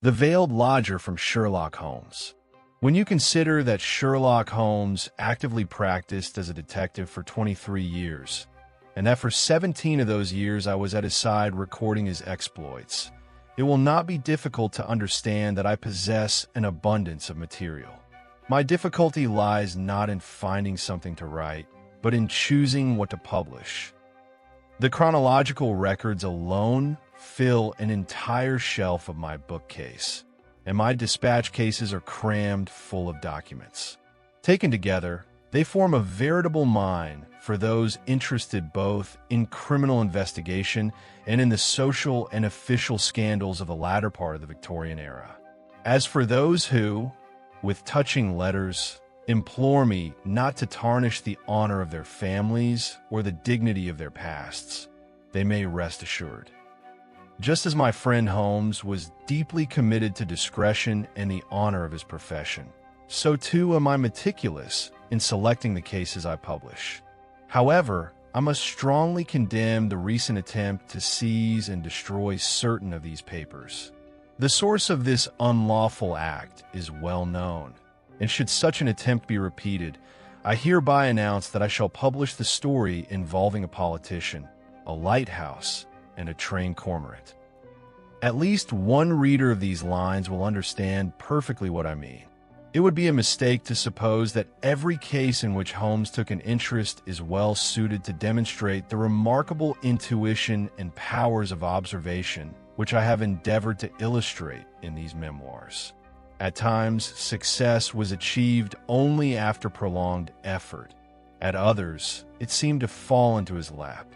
The Veiled Lodger from Sherlock Holmes. When you consider that Sherlock Holmes actively practiced as a detective for 23 years, and that for 17 of those years I was at his side recording his exploits, it will not be difficult to understand that I possess an abundance of material. My difficulty lies not in finding something to write, but in choosing what to publish. The chronological records alone fill an entire shelf of my bookcase, and my dispatch cases are crammed full of documents. Taken together, they form a veritable mine for those interested both in criminal investigation and in the social and official scandals of the latter part of the Victorian era. As for those who, with touching letters, implore me not to tarnish the honor of their families or the dignity of their pasts, they may rest assured. Just as my friend Holmes was deeply committed to discretion and the honor of his profession, so too am I meticulous in selecting the cases I publish. However, I must strongly condemn the recent attempt to seize and destroy certain of these papers. The source of this unlawful act is well known, and should such an attempt be repeated, I hereby announce that I shall publish the story involving a politician, a lighthouse, and a trained cormorant. At least one reader of these lines will understand perfectly what I mean. It would be a mistake to suppose that every case in which Holmes took an interest is well suited to demonstrate the remarkable intuition and powers of observation which I have endeavored to illustrate in these memoirs. At times, success was achieved only after prolonged effort. At others, it seemed to fall into his lap.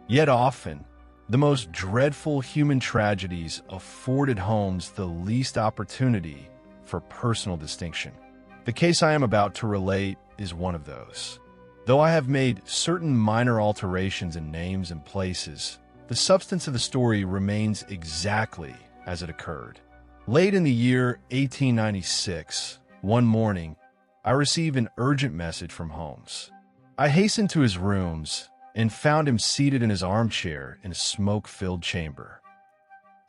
Yet often, the most dreadful human tragedies afforded Holmes the least opportunity for personal distinction. The case I am about to relate is one of those. Though I have made certain minor alterations in names and places, the substance of the story remains exactly as it occurred. Late in the year 1896, one morning, I received an urgent message from Holmes. I hastened to his rooms and found him seated in his armchair in a smoke-filled chamber.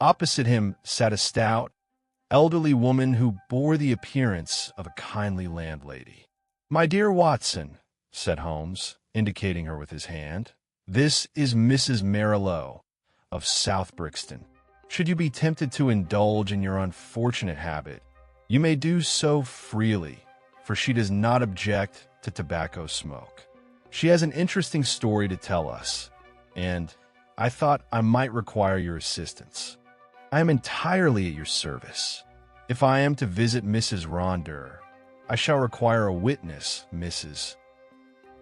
Opposite him sat a stout, elderly woman who bore the appearance of a kindly landlady. "My dear Watson," said Holmes, indicating her with his hand, "this is Mrs. Marilow of South Brixton. Should you be tempted to indulge in your unfortunate habit, you may do so freely, for she does not object to tobacco smoke. She has an interesting story to tell us, and I thought I might require your assistance. I am entirely at your service. If I am to visit Mrs. Ronder, I shall require a witness, Mrs.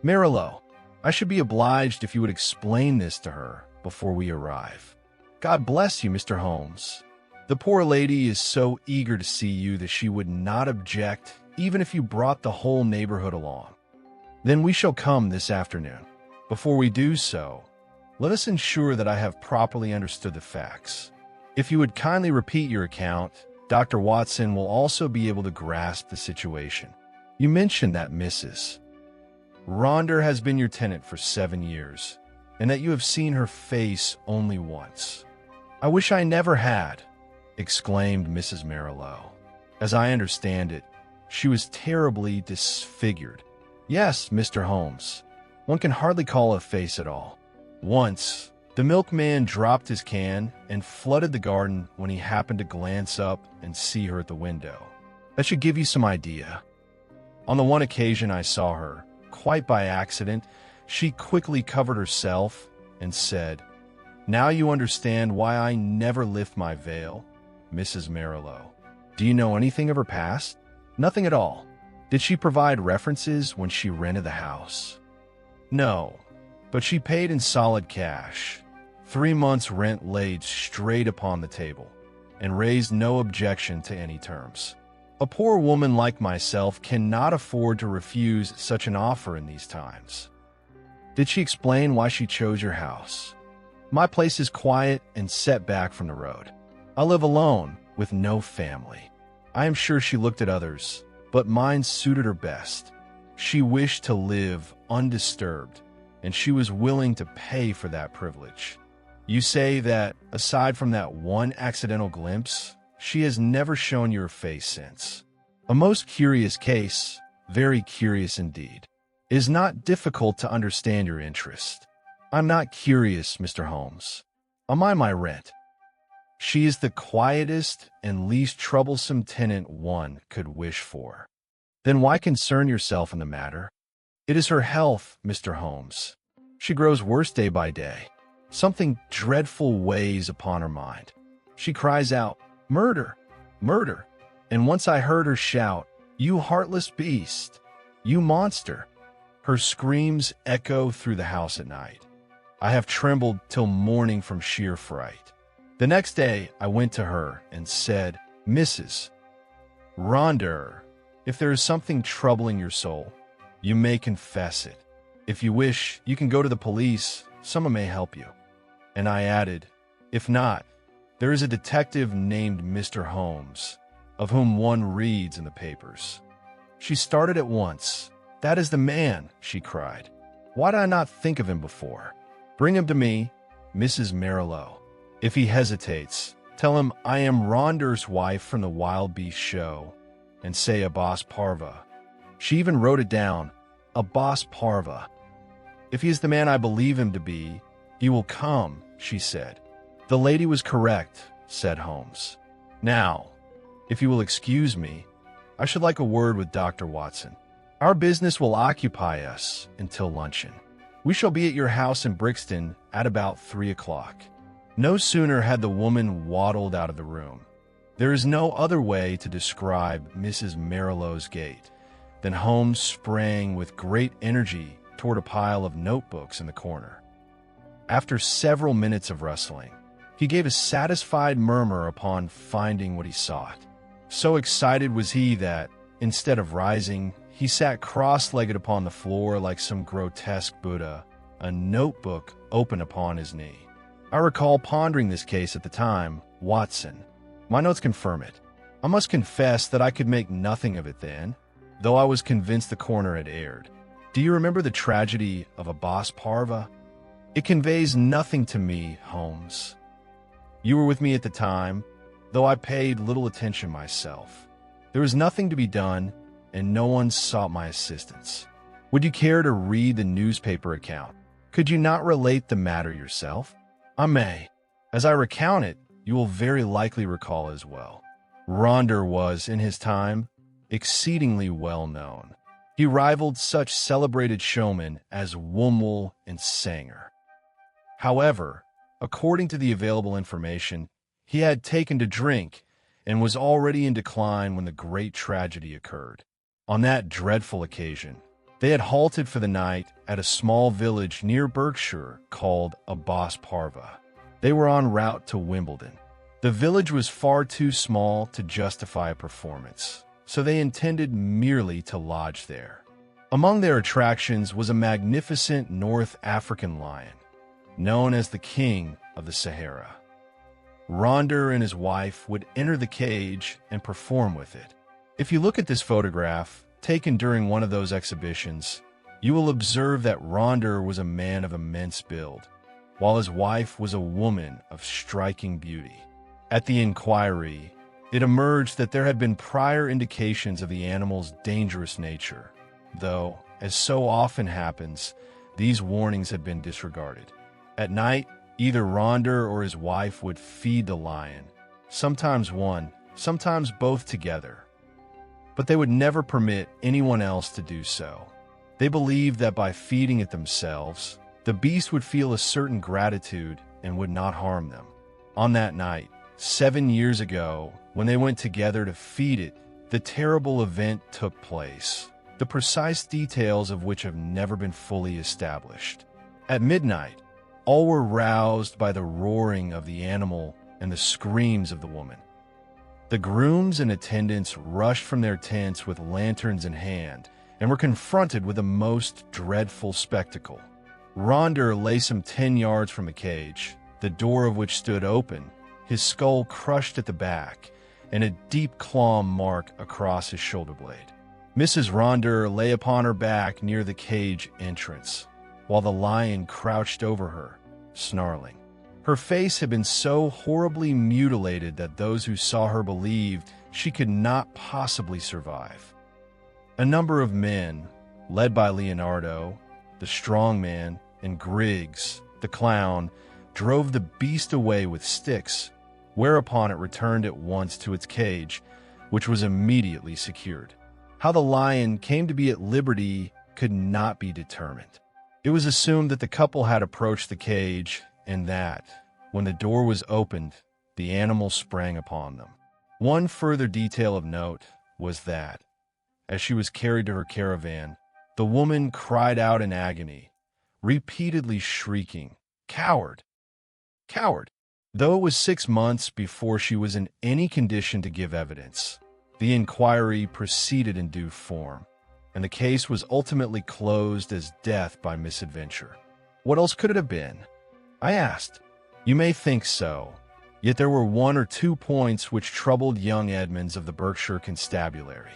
Marilow. I should be obliged if you would explain this to her before we arrive. God bless you, Mr. Holmes. The poor lady is so eager to see you that she would not object even if you brought the whole neighborhood along. Then we shall come this afternoon. Before we do so, let us ensure that I have properly understood the facts. If you would kindly repeat your account, Dr. Watson will also be able to grasp the situation. You mentioned that Mrs. Ronder has been your tenant for 7 years, and that you have seen her face only once. I wish I never had," exclaimed Mrs. Marilow. "As I understand it, she was terribly disfigured." "Yes, Mr. Holmes. One can hardly call it a face at all. Once, the milkman dropped his can and flooded the garden when he happened to glance up and see her at the window. That should give you some idea. On the one occasion I saw her, quite by accident, she quickly covered herself and said, 'Now you understand why I never lift my veil, Mrs. Marilow. Do you know anything of her past?' "Nothing at all." "Did she provide references when she rented the house?" "No, but she paid in solid cash. 3 months' rent laid straight upon the table, and raised no objection to any terms. A poor woman like myself cannot afford to refuse such an offer in these times." "Did she explain why she chose your house?" "My place is quiet and set back from the road. I live alone, with no family." I am sure she looked at others, but mine suited her best. She wished to live undisturbed, and she was willing to pay for that privilege. You say that, aside from that one accidental glimpse, she has never shown you her face since. A most curious case, very curious indeed. It is not difficult to understand your interest. I'm not curious, Mr. Holmes. I'll mind my rent. She is the quietest and least troublesome tenant one could wish for. Then why concern yourself in the matter? It is her health, Mr. Holmes. She grows worse day by day. Something dreadful weighs upon her mind. She cries out, "Murder! Murder!" And once I heard her shout, "You heartless beast! You monster!" Her screams echo through the house at night. I have trembled till morning from sheer fright. The next day I went to her and said, "Mrs. Ronder, if there is something troubling your soul, you may confess it. If you wish, you can go to the police. Someone may help you." And I added, "If not, there is a detective named Mr. Holmes, of whom one reads in the papers." She started at once. "That is the man," she cried. "Why did I not think of him before? Bring him to me, Mrs. Marilow. If he hesitates, tell him I am Ronder's wife from the Wild Beast Show, and say Abbas Parva." She even wrote it down, Abbas Parva. "If he is the man I believe him to be, he will come," she said. "The lady was correct," said Holmes. "Now, if you will excuse me, I should like a word with Dr. Watson. Our business will occupy us until luncheon. We shall be at your house in Brixton at about 3 o'clock." No sooner had the woman waddled out of the room. There is no other way to describe Mrs. Marilow's gait than Holmes sprang with great energy toward a pile of notebooks in the corner. After several minutes of wrestling, he gave a satisfied murmur upon finding what he sought. So excited was he that, instead of rising, he sat cross-legged upon the floor like some grotesque Buddha, a notebook open upon his knee. I recall pondering this case at the time, Watson. My notes confirm it. I must confess that I could make nothing of it then, though I was convinced the coroner had erred. Do you remember the tragedy of Abbas Parva? It conveys nothing to me, Holmes. You were with me at the time, though I paid little attention myself. There was nothing to be done, and no one sought my assistance. Would you care to read the newspaper account? Could you not relate the matter yourself? I may. As I recount it, you will very likely recall as well. Ronder was, in his time, exceedingly well known. He rivaled such celebrated showmen as Woolmel and Sanger. However, according to the available information, he had taken to drink and was already in decline when the great tragedy occurred. On that dreadful occasion, they had halted for the night at a small village near Berkshire called Abbas Parva. They were en route to Wimbledon. The village was far too small to justify a performance, so they intended merely to lodge there. Among their attractions was a magnificent North African lion, known as the King of the Sahara. Ronder and his wife would enter the cage and perform with it. If you look at this photograph, taken during one of those exhibitions, you will observe that Ronder was a man of immense build, while his wife was a woman of striking beauty. At the inquiry, it emerged that there had been prior indications of the animal's dangerous nature, though, as so often happens, these warnings had been disregarded. At night, either Ronder or his wife would feed the lion, sometimes one, sometimes both together. But they would never permit anyone else to do so. They believed that by feeding it themselves, the beast would feel a certain gratitude and would not harm them. On that night, 7 years ago, when they went together to feed it, the terrible event took place, the precise details of which have never been fully established. At midnight, all were roused by the roaring of the animal and the screams of the woman. The grooms and attendants rushed from their tents with lanterns in hand and were confronted with a most dreadful spectacle. Ronder lay some 10 yards from a cage, the door of which stood open, his skull crushed at the back, and a deep claw mark across his shoulder blade. Mrs. Ronder lay upon her back near the cage entrance, while the lion crouched over her, snarling. Her face had been so horribly mutilated that those who saw her believed she could not possibly survive. A number of men, led by Leonardo, the strong man, and Griggs, the clown, drove the beast away with sticks, whereupon it returned at once to its cage, which was immediately secured. How the lion came to be at liberty could not be determined. It was assumed that the couple had approached the cage and that, when the door was opened, the animal sprang upon them. One further detail of note was that, as she was carried to her caravan, the woman cried out in agony, repeatedly shrieking, "Coward! Coward!" Though it was 6 months before she was in any condition to give evidence, the inquiry proceeded in due form, and the case was ultimately closed as death by misadventure. What else could it have been? I asked. You may think so, yet there were 1 or 2 points which troubled young Edmonds of the Berkshire Constabulary.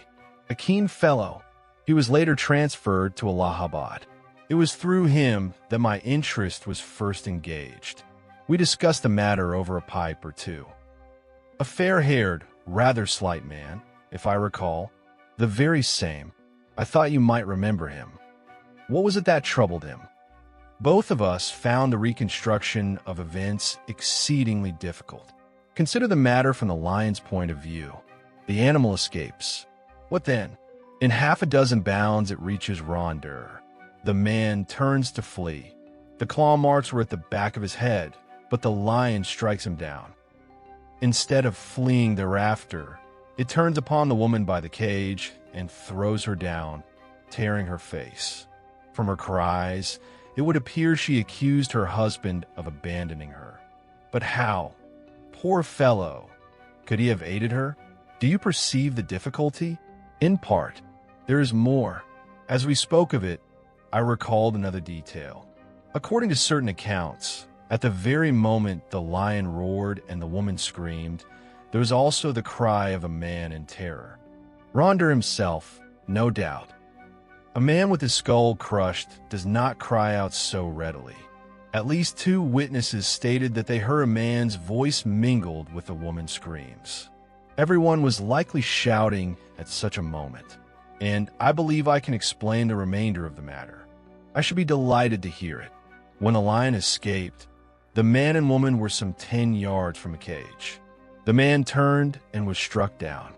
A keen fellow, he was later transferred to Allahabad. It was through him that my interest was first engaged. We discussed the matter over a pipe or two. A fair-haired, rather slight man, if I recall, the very same. I thought you might remember him. What was it that troubled him? Both of us found the reconstruction of events exceedingly difficult. Consider the matter from the lion's point of view. The animal escapes. What then? In half a dozen bounds it reaches Rondeur. The man turns to flee. The claw marks were at the back of his head, but the lion strikes him down. Instead of fleeing thereafter, it turns upon the woman by the cage and throws her down, tearing her face. From her cries, it would appear she accused her husband of abandoning her. But how? Poor fellow! Could he have aided her? Do you perceive the difficulty? In part. There is more. As we spoke of it, I recalled another detail. According to certain accounts, at the very moment the lion roared and the woman screamed, there was also the cry of a man in terror. Rondeur himself, no doubt. A man with his skull crushed does not cry out so readily. At least 2 witnesses stated that they heard a man's voice mingled with the woman's screams. Everyone was likely shouting at such a moment, and I believe I can explain the remainder of the matter. I should be delighted to hear it. When the lion escaped, the man and woman were some 10 yards from a cage. The man turned and was struck down.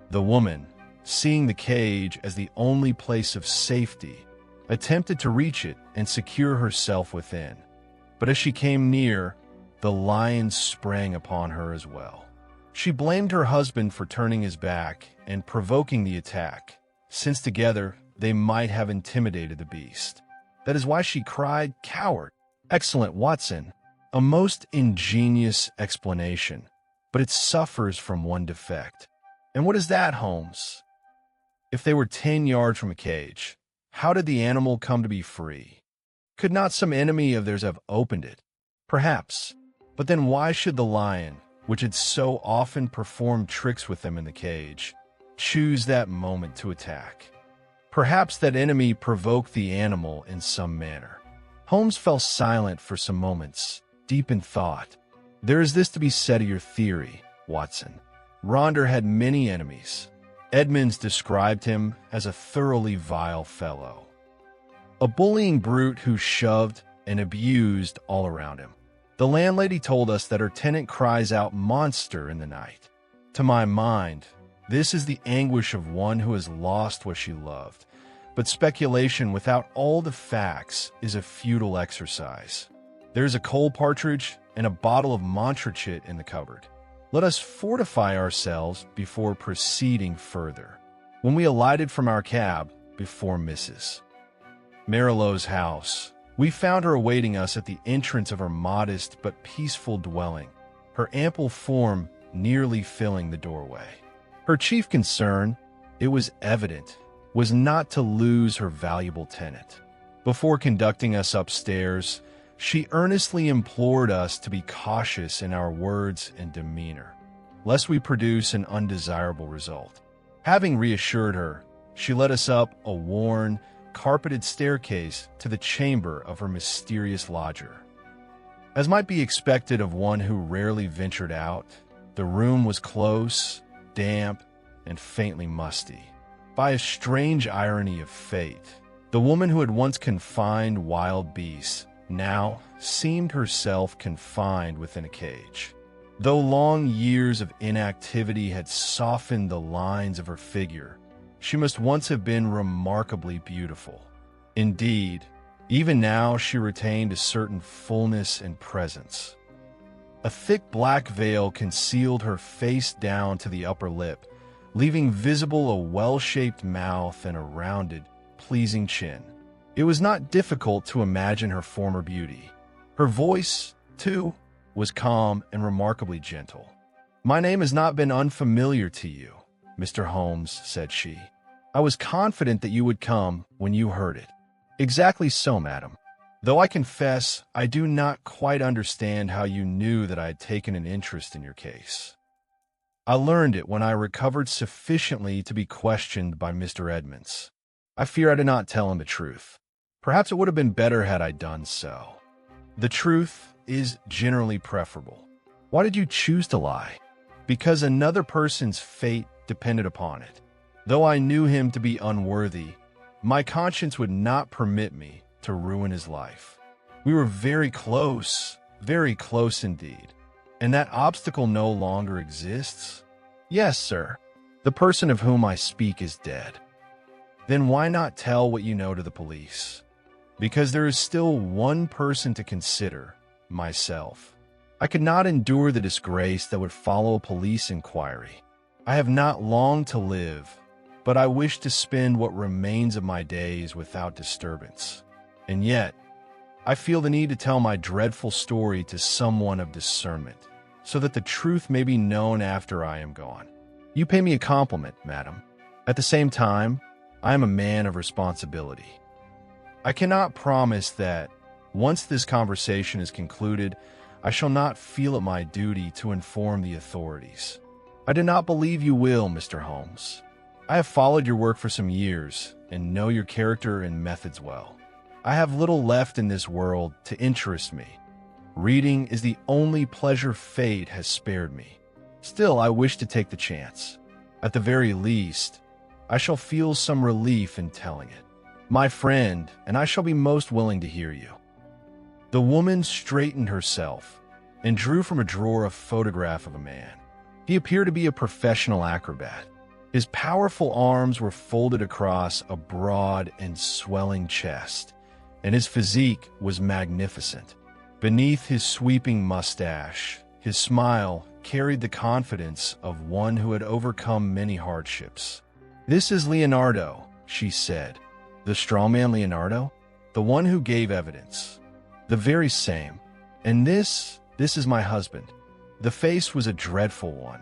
The woman, seeing the cage as the only place of safety, attempted to reach it and secure herself within. But as she came near, the lion sprang upon her as well. She blamed her husband for turning his back and provoking the attack, since together they might have intimidated the beast. That is why she cried, "Coward!" Excellent, Watson. A most ingenious explanation, but it suffers from one defect. And what is that, Holmes? If they were 10 yards from a cage, how did the animal come to be free? Could not some enemy of theirs have opened it? Perhaps. But then why should the lion, which had so often performed tricks with them in the cage, choose that moment to attack? Perhaps that enemy provoked the animal in some manner. Holmes fell silent for some moments, deep in thought. There is this to be said of your theory, Watson. Rondeur had many enemies. Edmonds described him as a thoroughly vile fellow. A bullying brute who shoved and abused all around him. The landlady told us that her tenant cries out "monster" in the night. To my mind, this is the anguish of one who has lost what she loved. But speculation without all the facts is a futile exercise. There is a cold partridge and a bottle of Montrachet in the cupboard. Let us fortify ourselves before proceeding further. When we alighted from our cab before Mrs. Marillo's house, we found her awaiting us at the entrance of her modest but peaceful dwelling, her ample form nearly filling the doorway. Her chief concern, it was evident, was not to lose her valuable tenant. Before conducting us upstairs, she earnestly implored us to be cautious in our words and demeanor, lest we produce an undesirable result. Having reassured her, she led us up a worn, carpeted staircase to the chamber of her mysterious lodger. As might be expected of one who rarely ventured out, the room was close, damp, and faintly musty. By a strange irony of fate, the woman who had once confined wild beasts now seemed herself confined within a cage. Though long years of inactivity had softened the lines of her figure, she must once have been remarkably beautiful. Indeed, even now she retained a certain fullness and presence. A thick black veil concealed her face down to the upper lip, leaving visible a well-shaped mouth and a rounded, pleasing chin. It was not difficult to imagine her former beauty. Her voice, too, was calm and remarkably gentle. "My name has not been unfamiliar to you, Mr. Holmes," said she. "I was confident that you would come when you heard it." "Exactly so, madam. Though I confess I do not quite understand how you knew that I had taken an interest in your case. I learned it when I recovered sufficiently to be questioned by Mr. Edmonds. I fear I did not tell him the truth. Perhaps it would have been better had I done so. The truth is generally preferable. Why did you choose to lie?" "Because another person's fate depended upon it. Though I knew him to be unworthy, my conscience would not permit me to ruin his life. We were very close indeed. And that obstacle no longer exists?" "Yes, sir. The person of whom I speak is dead." "Then why not tell what you know to the police?" "Because there is still one person to consider, myself. I could not endure the disgrace that would follow a police inquiry. I have not long to live, but I wish to spend what remains of my days without disturbance. And yet, I feel the need to tell my dreadful story to someone of discernment, so that the truth may be known after I am gone. You pay me a compliment, madam. At the same time, I am a man of responsibility. I cannot promise that, once this conversation is concluded, I shall not feel it my duty to inform the authorities. I do not believe you will, Mr. Holmes. I have followed your work for some years and know your character and methods well. I have little left in this world to interest me. Reading is the only pleasure fate has spared me. Still, I wish to take the chance. At the very least, I shall feel some relief in telling it. My friend, and I shall be most willing to hear you." The woman straightened herself and drew from a drawer a photograph of a man. He appeared to be a professional acrobat. His powerful arms were folded across a broad and swelling chest, and his physique was magnificent. Beneath his sweeping mustache, his smile carried the confidence of one who had overcome many hardships. "This is Leonardo," she said. "The strawman Leonardo? The one who gave evidence." "The very same. And this is my husband." The face was a dreadful one,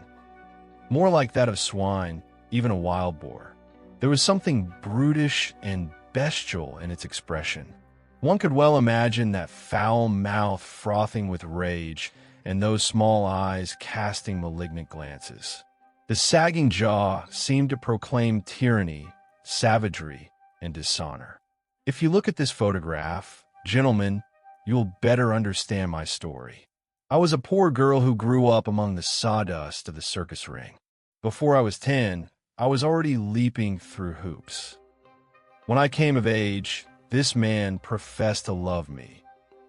more like that of swine, even a wild boar. There was something brutish and bestial in its expression. One could well imagine that foul mouth frothing with rage and those small eyes casting malignant glances. The sagging jaw seemed to proclaim tyranny, savagery, and dishonor. If you look at this photograph, gentlemen, you will better understand my story. I was a poor girl who grew up among the sawdust of the circus ring. Before I was 10, I was already leaping through hoops. When I came of age, this man professed to love me,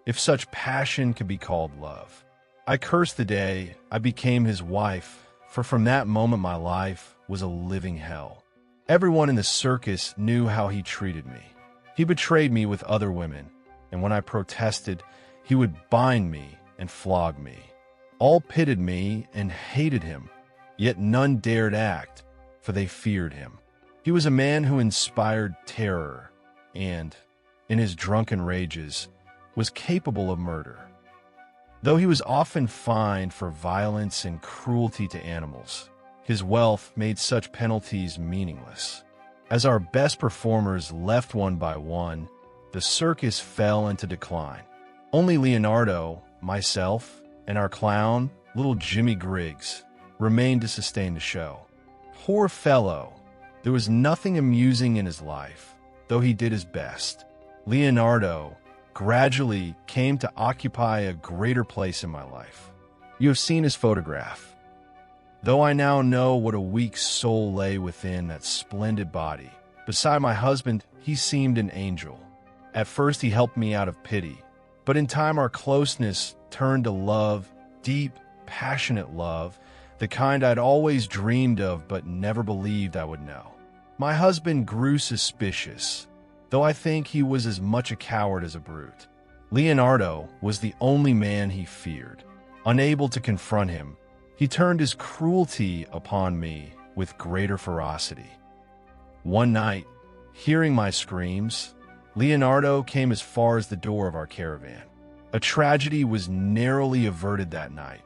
if such passion could be called love. I cursed the day I became his wife, for from that moment my life was a living hell. Everyone in the circus knew how he treated me. He betrayed me with other women, and when I protested, he would bind me and flog me. All pitied me and hated him, yet none dared act, for they feared him. He was a man who inspired terror and, in his drunken rages, was capable of murder. Though he was often fined for violence and cruelty to animals, his wealth made such penalties meaningless. As our best performers left one by one, the circus fell into decline. Only Leonardo, myself, and our clown, little Jimmy Griggs, remained to sustain the show. Poor fellow, there was nothing amusing in his life, though he did his best. Leonardo, gradually came to occupy a greater place in my life. You have seen his photograph. Though I now know what a weak soul lay within that splendid body, beside my husband, he seemed an angel. At first he helped me out of pity, but in time our closeness turned to love, deep, passionate love, the kind I'd always dreamed of but never believed I would know. My husband grew suspicious, though I think he was as much a coward as a brute. Leonardo was the only man he feared. Unable to confront him, he turned his cruelty upon me with greater ferocity. One night, hearing my screams, Leonardo came as far as the door of our caravan. A tragedy was narrowly averted that night,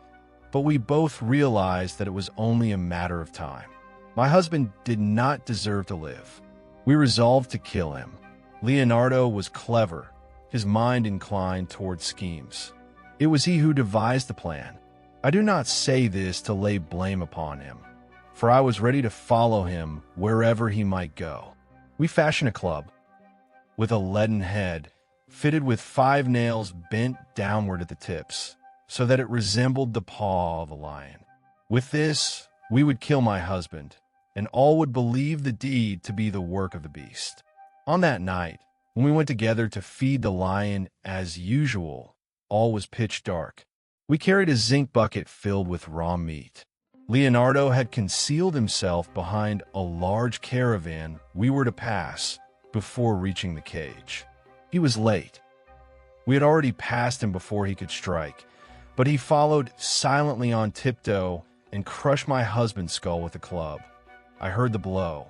but we both realized that it was only a matter of time. My husband did not deserve to live. We resolved to kill him. Leonardo was clever, his mind inclined toward schemes. It was he who devised the plan. I do not say this to lay blame upon him, for I was ready to follow him wherever he might go. We fashioned a club with a leaden head, fitted with 5 nails bent downward at the tips, so that it resembled the paw of a lion. With this, we would kill my husband, and all would believe the deed to be the work of the beast. On that night, when we went together to feed the lion as usual, all was pitch dark. We carried a zinc bucket filled with raw meat. Leonardo had concealed himself behind a large caravan we were to pass before reaching the cage. He was late. We had already passed him before he could strike, but he followed silently on tiptoe and crushed my husband's skull with a club. I heard the blow.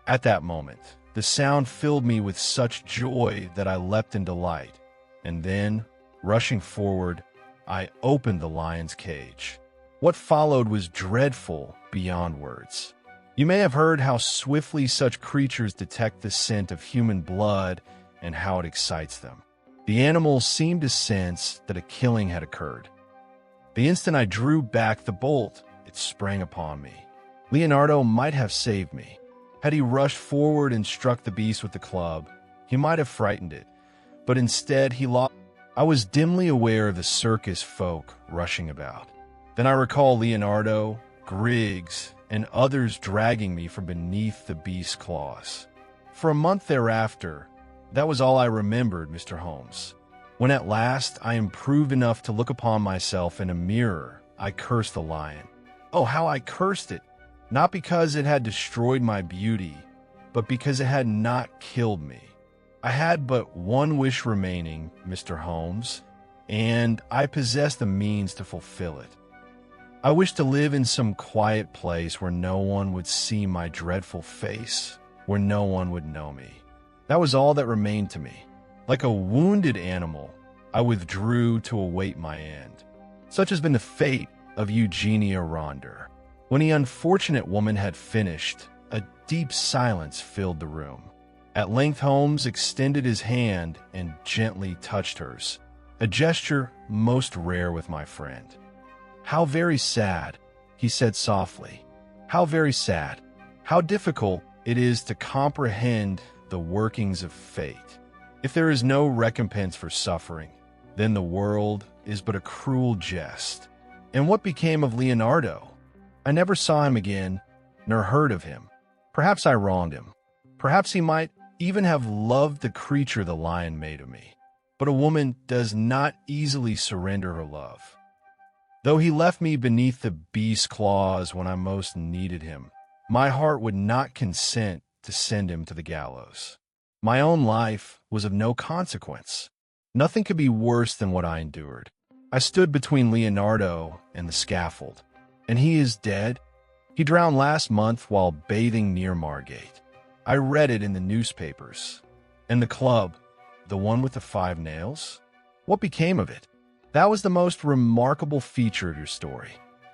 At that moment, the sound filled me with such joy that I leapt in delight, and then, rushing forward, I opened the lion's cage. What followed was dreadful beyond words. You may have heard how swiftly such creatures detect the scent of human blood and how it excites them. The animal seemed to sense that a killing had occurred. The instant I drew back the bolt, it sprang upon me. Leonardo might have saved me. Had he rushed forward and struck the beast with the club, he might have frightened it, but instead he lost. I was dimly aware of the circus folk rushing about. Then I recall Leonardo, Griggs, and others dragging me from beneath the beast's claws. For a month thereafter, that was all I remembered, Mr. Holmes. When at last I improved enough to look upon myself in a mirror, I cursed the lion. Oh, how I cursed it! Not because it had destroyed my beauty, but because it had not killed me. I had but one wish remaining, Mr. Holmes, and I possessed the means to fulfill it. I wished to live in some quiet place where no one would see my dreadful face, where no one would know me. That was all that remained to me. Like a wounded animal, I withdrew to await my end. Such has been the fate of Eugenia Ronder. When the unfortunate woman had finished, a deep silence filled the room. At length Holmes extended his hand and gently touched hers, a gesture most rare with my friend. "How very sad," he said softly. "How very sad. How difficult it is to comprehend the workings of fate. If there is no recompense for suffering, then the world is but a cruel jest." And what became of Leonardo? I never saw him again, nor heard of him. Perhaps I wronged him. Perhaps he might even have loved the creature the lion made of me. But a woman does not easily surrender her love. Though he left me beneath the beast's claws when I most needed him, my heart would not consent to send him to the gallows. My own life was of no consequence. Nothing could be worse than what I endured. I stood between Leonardo and the scaffold. And he is dead? He drowned last month while bathing near Margate. I read it in the newspapers. And the club, the one with the 5 nails? What became of it? That was the most remarkable feature of your story.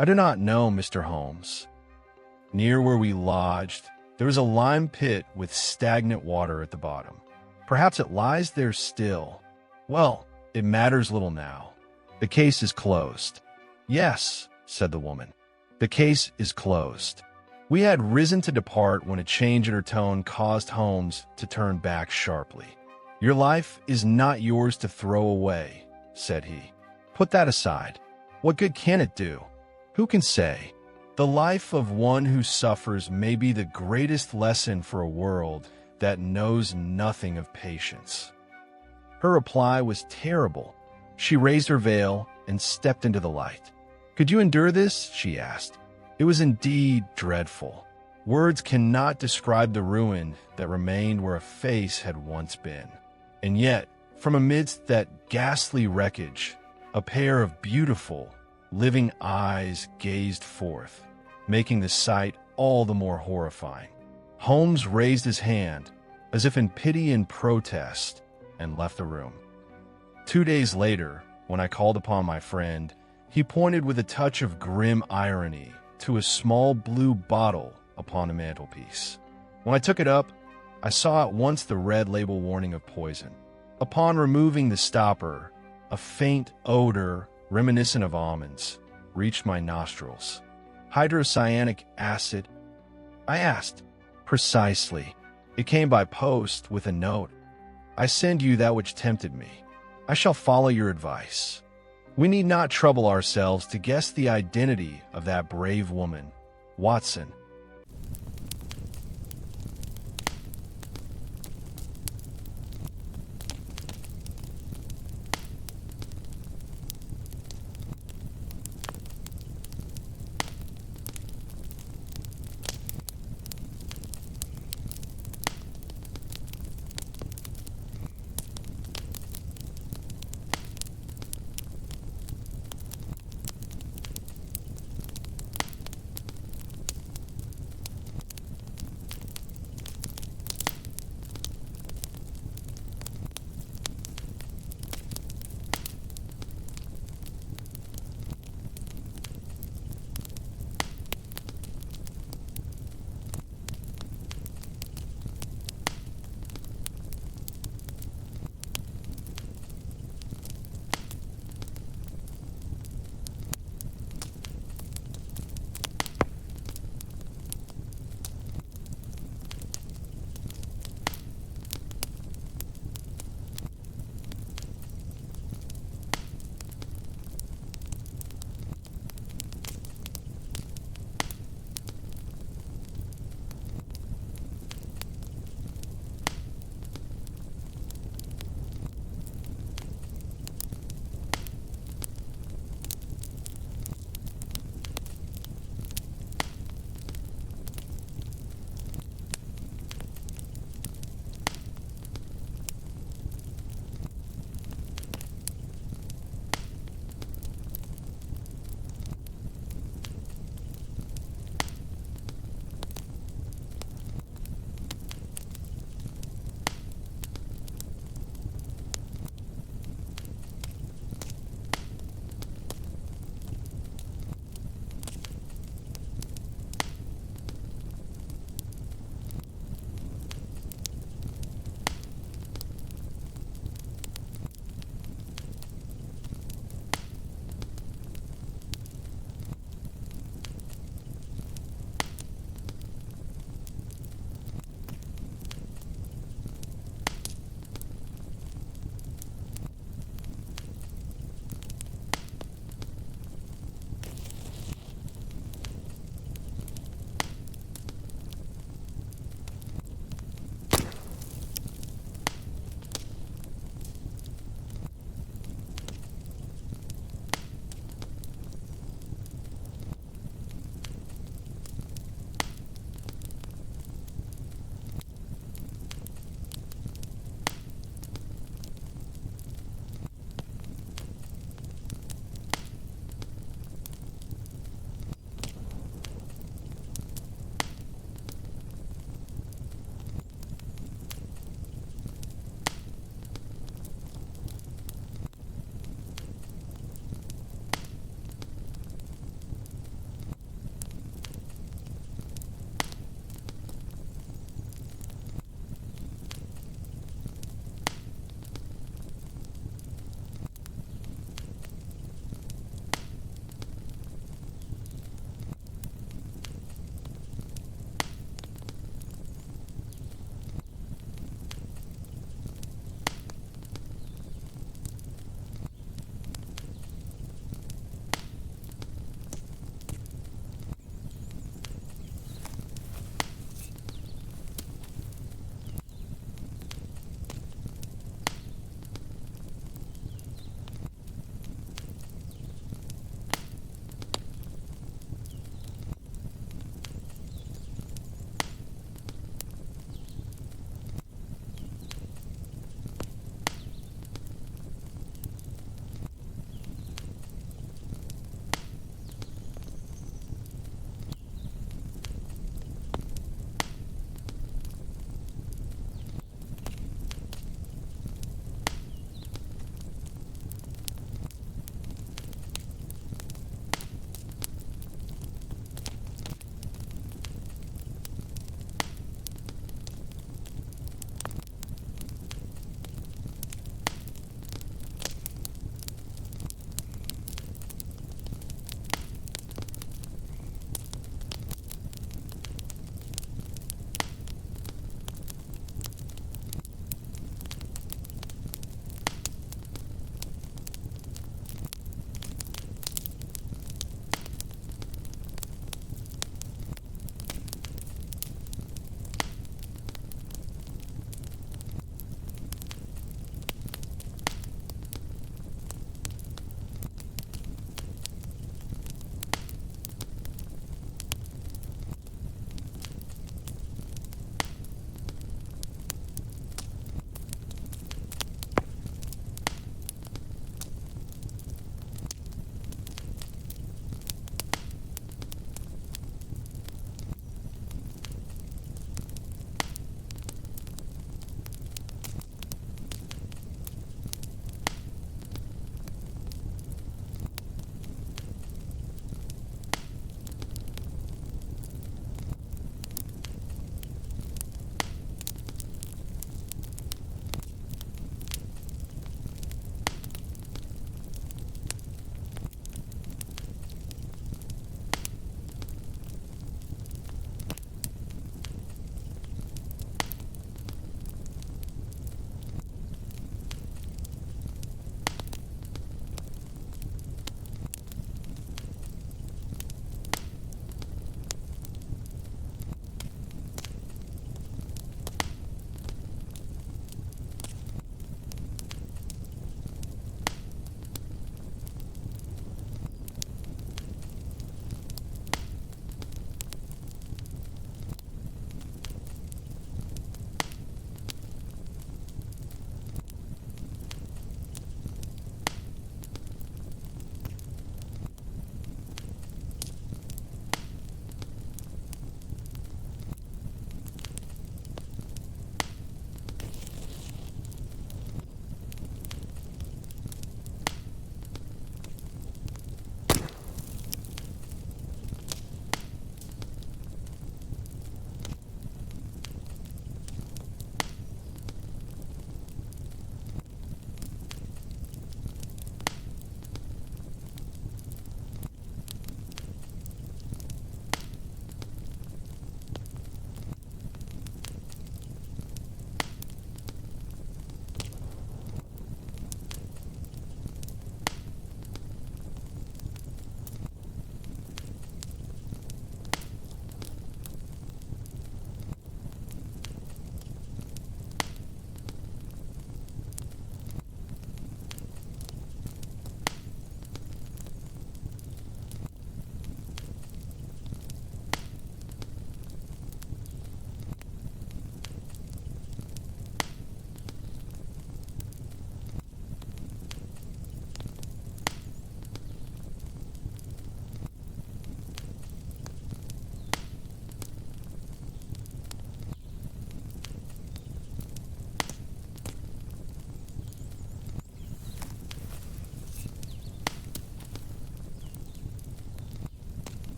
I do not know, Mr. Holmes. Near where we lodged, there was a lime pit with stagnant water at the bottom. Perhaps it lies there still. Well, it matters little now. The case is closed. Yes, said the woman. The case is closed. We had risen to depart when a change in her tone caused Holmes to turn back sharply. "Your life is not yours to throw away," said he. "Put that aside. What good can it do? Who can say? The life of one who suffers may be the greatest lesson for a world that knows nothing of patience." Her reply was terrible. She raised her veil and stepped into the light. "Could you endure this?" she asked. It was indeed dreadful. Words cannot describe the ruin that remained where a face had once been. And yet, from amidst that ghastly wreckage, a pair of beautiful, living eyes gazed forth, making the sight all the more horrifying. Holmes raised his hand, as if in pity and protest, and left the room. 2 days later, when I called upon my friend, he pointed with a touch of grim irony to a small blue bottle upon the mantelpiece. When I took it up, I saw at once the red label warning of poison. Upon removing the stopper, a faint odor reminiscent of almonds reached my nostrils. "Hydrocyanic acid?" I asked. "Precisely. It came by post with a note. I send you that which tempted me. I shall follow your advice. We need not trouble ourselves to guess the identity of that brave woman. Watson,